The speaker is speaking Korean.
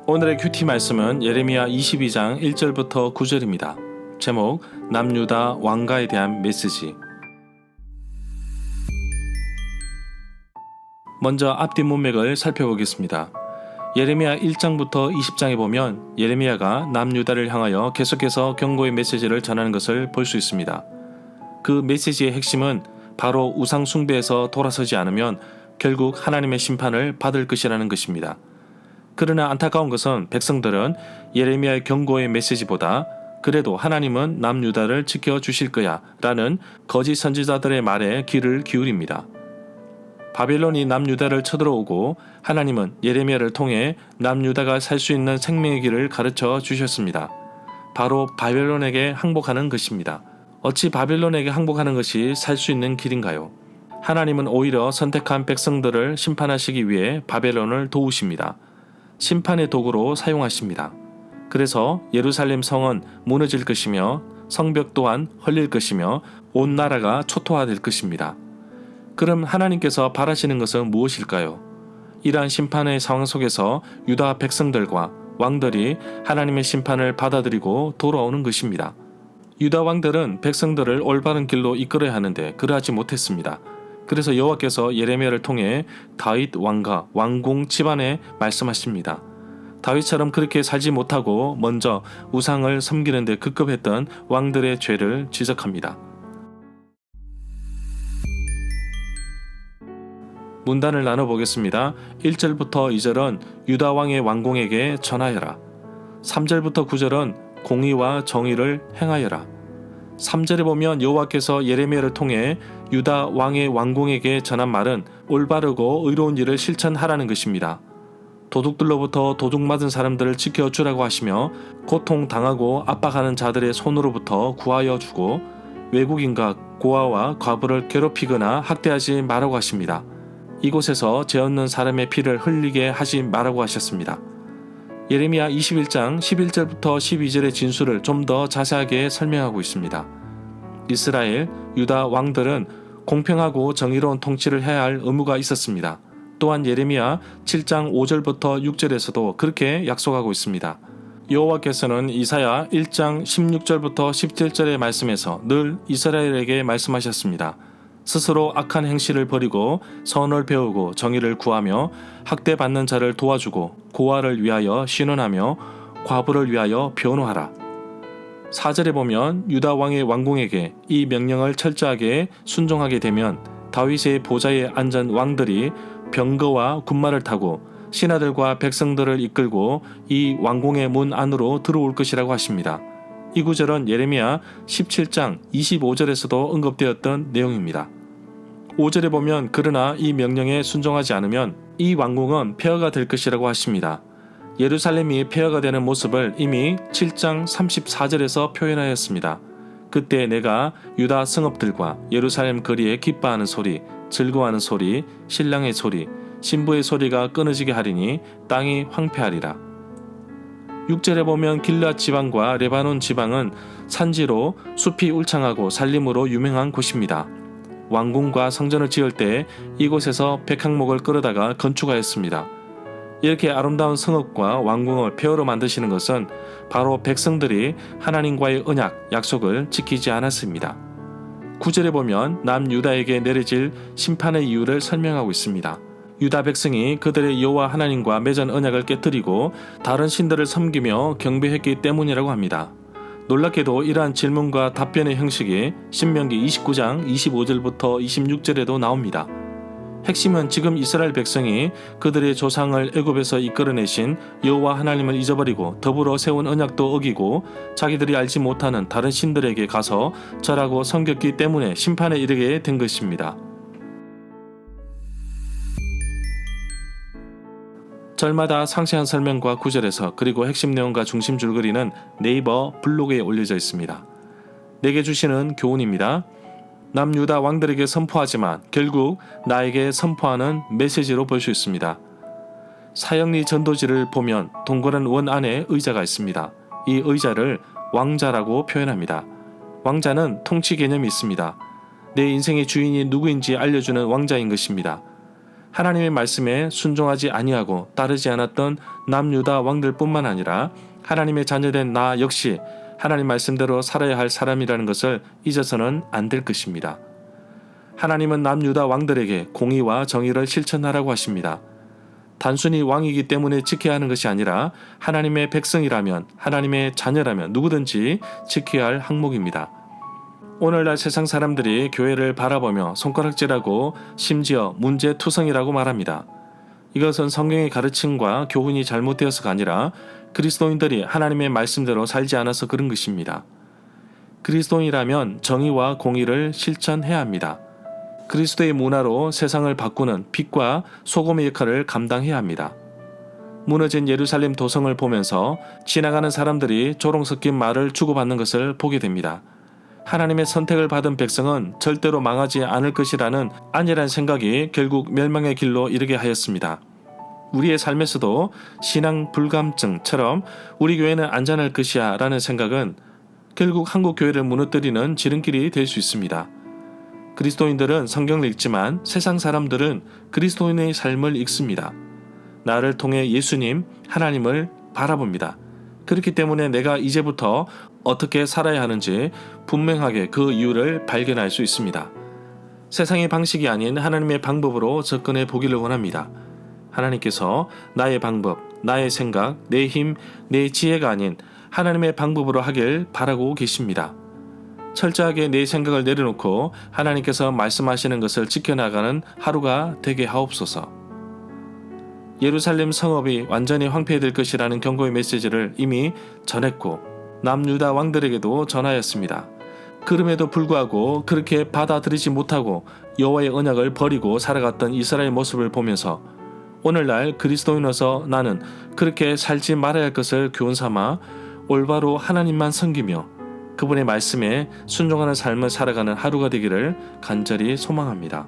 오늘의 큐티 말씀은 예레미야 22장 1절부터 9절입니다. 제목 남유다 왕가에 대한 메시지. 먼저 앞뒤 문맥을 살펴보겠습니다. 예레미야 1장부터 20장에 보면 예레미야가 남유다를 향하여 계속해서 경고의 메시지를 전하는 것을 볼 수 있습니다. 그 메시지의 핵심은 바로 우상 숭배에서 돌아서지 않으면 결국 하나님의 심판을 받을 것이라는 것입니다. 그러나 안타까운 것은 백성들은 예레미야의 경고의 메시지보다 그래도 하나님은 남유다를 지켜주실 거야 라는 거짓 선지자들의 말에 귀를 기울입니다. 바벨론이 남유다를 쳐들어오고 하나님은 예레미야를 통해 남유다가 살 수 있는 생명의 길을 가르쳐 주셨습니다. 바로 바벨론에게 항복하는 것입니다. 어찌 바벨론에게 항복하는 것이 살 수 있는 길인가요? 하나님은 오히려 선택한 백성들을 심판하시기 위해 바벨론을 도우십니다. 심판의 도구로 사용하십니다. 그래서 예루살렘 성은 무너질 것이며 성벽 또한 헐릴 것이며 온 나라가 초토화될 것입니다. 그럼 하나님께서 바라시는 것은 무엇일까요? 이러한 심판의 상황 속에서 유다 백성들과 왕들이 하나님의 심판을 받아들이고 돌아오는 것입니다. 유다 왕들은 백성들을 올바른 길로 이끌어야 하는데 그러하지 못했습니다. 그래서 여호와께서 예레미야를 통해 다윗 왕가 왕궁 집안에 말씀하십니다. 다윗처럼 그렇게 살지 못하고 먼저 우상을 섬기는 데 급급했던 왕들의 죄를 지적합니다. 문단을 나눠보겠습니다. 1절부터 2절은 유다 왕의 왕궁에게 전하여라. 3절부터 9절은 공의와 정의를 행하여라. 3절에 보면 여호와께서 예레미야를 통해 유다 왕의 왕궁에게 전한 말은 올바르고 의로운 일을 실천하라는 것입니다. 도둑들로부터 도둑맞은 사람들을 지켜주라고 하시며 고통당하고 압박하는 자들의 손으로부터 구하여 주고 외국인과 고아와 과부를 괴롭히거나 학대하지 말라고 하십니다. 이곳에서 죄 없는 사람의 피를 흘리게 하지 말라고 하셨습니다. 예레미야 21장 11절부터 12절의 진술을 좀 더 자세하게 설명하고 있습니다. 이스라엘, 유다 왕들은 공평하고 정의로운 통치를 해야 할 의무가 있었습니다. 또한 예레미야 7장 5절부터 6절에서도 그렇게 약속하고 있습니다. 여호와께서는 이사야 1장 16절부터 17절의 말씀에서 늘 이스라엘에게 말씀하셨습니다. 스스로 악한 행실을 버리고 선을 배우고 정의를 구하며 학대받는 자를 도와주고 고아를 위하여 신원하며 과부를 위하여 변호하라. 4절에 보면 유다 왕의 왕궁에게 이 명령을 철저하게 순종하게 되면 다윗의 보좌에 앉은 왕들이 병거와 군마를 타고 신하들과 백성들을 이끌고 이 왕궁의 문 안으로 들어올 것이라고 하십니다. 이 구절은 예레미야 17장 25절에서도 언급되었던 내용입니다. 5절에 보면 그러나 이 명령에 순종하지 않으면 이 왕궁은 폐허가 될 것이라고 하십니다. 예루살렘이 폐허가 되는 모습을 이미 7장 34절에서 표현하였습니다. 그때 내가 유다 성읍들과 예루살렘 거리에 기뻐하는 소리, 즐거워하는 소리, 신랑의 소리, 신부의 소리가 끊어지게 하리니 땅이 황폐하리라. 6절에 보면 길앗 지방과 레바논 지방은 산지로 숲이 울창하고 산림으로 유명한 곳입니다. 왕궁과 성전을 지을 때 이곳에서 백향목을 끌어다가 건축하였습니다. 이렇게 아름다운 성읍과 왕궁을 폐허로 만드시는 것은 바로 백성들이 하나님과의 언약, 약속을 지키지 않았습니다. 9절에 보면 남유다에게 내려질 심판의 이유를 설명하고 있습니다. 유다 백성이 그들의 여호와 하나님과 맺은 언약을 깨뜨리고 다른 신들을 섬기며 경배했기 때문이라고 합니다. 놀랍게도 이러한 질문과 답변의 형식이 신명기 29장 25절부터 26절에도 나옵니다. 핵심은 지금 이스라엘 백성이 그들의 조상을 애굽에서 이끌어내신 여호와 하나님을 잊어버리고 더불어 세운 언약도 어기고 자기들이 알지 못하는 다른 신들에게 가서 절하고 섬겼기 때문에 심판에 이르게 된 것입니다. 절마다 상세한 설명과 구절에서 그리고 핵심 내용과 중심 줄거리는 네이버 블로그에 올려져 있습니다. 내게 주시는 교훈입니다. 남유다 왕들에게 선포하지만 결국 나에게 선포하는 메시지로 볼 수 있습니다. 사형리 전도지를 보면 동그란 원 안에 의자가 있습니다. 이 의자를 왕자라고 표현합니다. 왕자는 통치 개념이 있습니다. 내 인생의 주인이 누구인지 알려주는 왕자인 것입니다. 하나님의 말씀에 순종하지 아니하고 따르지 않았던 남유다 왕들뿐만 아니라 하나님의 자녀된 나 역시 하나님 말씀대로 살아야 할 사람이라는 것을 잊어서는 안 될 것입니다. 하나님은 남유다 왕들에게 공의와 정의를 실천하라고 하십니다. 단순히 왕이기 때문에 지켜야 하는 것이 아니라 하나님의 백성이라면, 하나님의 자녀라면 누구든지 지켜야 할 항목입니다. 오늘날 세상 사람들이 교회를 바라보며 손가락질하고 심지어 문제투성이라고 말합니다. 이것은 성경의 가르침과 교훈이 잘못되어서가 아니라 그리스도인들이 하나님의 말씀대로 살지 않아서 그런 것입니다. 그리스도인이라면 정의와 공의를 실천해야 합니다. 그리스도의 문화로 세상을 바꾸는 빛과 소금의 역할을 감당해야 합니다. 무너진 예루살렘 도성을 보면서 지나가는 사람들이 조롱 섞인 말을 주고받는 것을 보게 됩니다. 하나님의 선택을 받은 백성은 절대로 망하지 않을 것이라는 안일한 생각이 결국 멸망의 길로 이르게 하였습니다. 우리의 삶에서도 신앙 불감증처럼 우리 교회는 안전할 것이야 라는 생각은 결국 한국 교회를 무너뜨리는 지름길이 될 수 있습니다. 그리스도인들은 성경을 읽지만 세상 사람들은 그리스도인의 삶을 읽습니다. 나를 통해 예수님, 하나님을 바라봅니다. 그렇기 때문에 내가 이제부터 어떻게 살아야 하는지 분명하게 그 이유를 발견할 수 있습니다. 세상의 방식이 아닌 하나님의 방법으로 접근해 보기를 원합니다. 하나님께서 나의 방법, 나의 생각, 내 힘, 내 지혜가 아닌 하나님의 방법으로 하길 바라고 계십니다. 철저하게 내 생각을 내려놓고 하나님께서 말씀하시는 것을 지켜나가는 하루가 되게 하옵소서. 예루살렘 성읍이 완전히 황폐될 것이라는 경고의 메시지를 이미 전했고 남유다 왕들에게도 전하였습니다. 그럼에도 불구하고 그렇게 받아들이지 못하고 여호와의 언약을 버리고 살아갔던 이스라엘 모습을 보면서 오늘날 그리스도인으로서 나는 그렇게 살지 말아야 할 것을 교훈삼아 올바로 하나님만 섬기며 그분의 말씀에 순종하는 삶을 살아가는 하루가 되기를 간절히 소망합니다.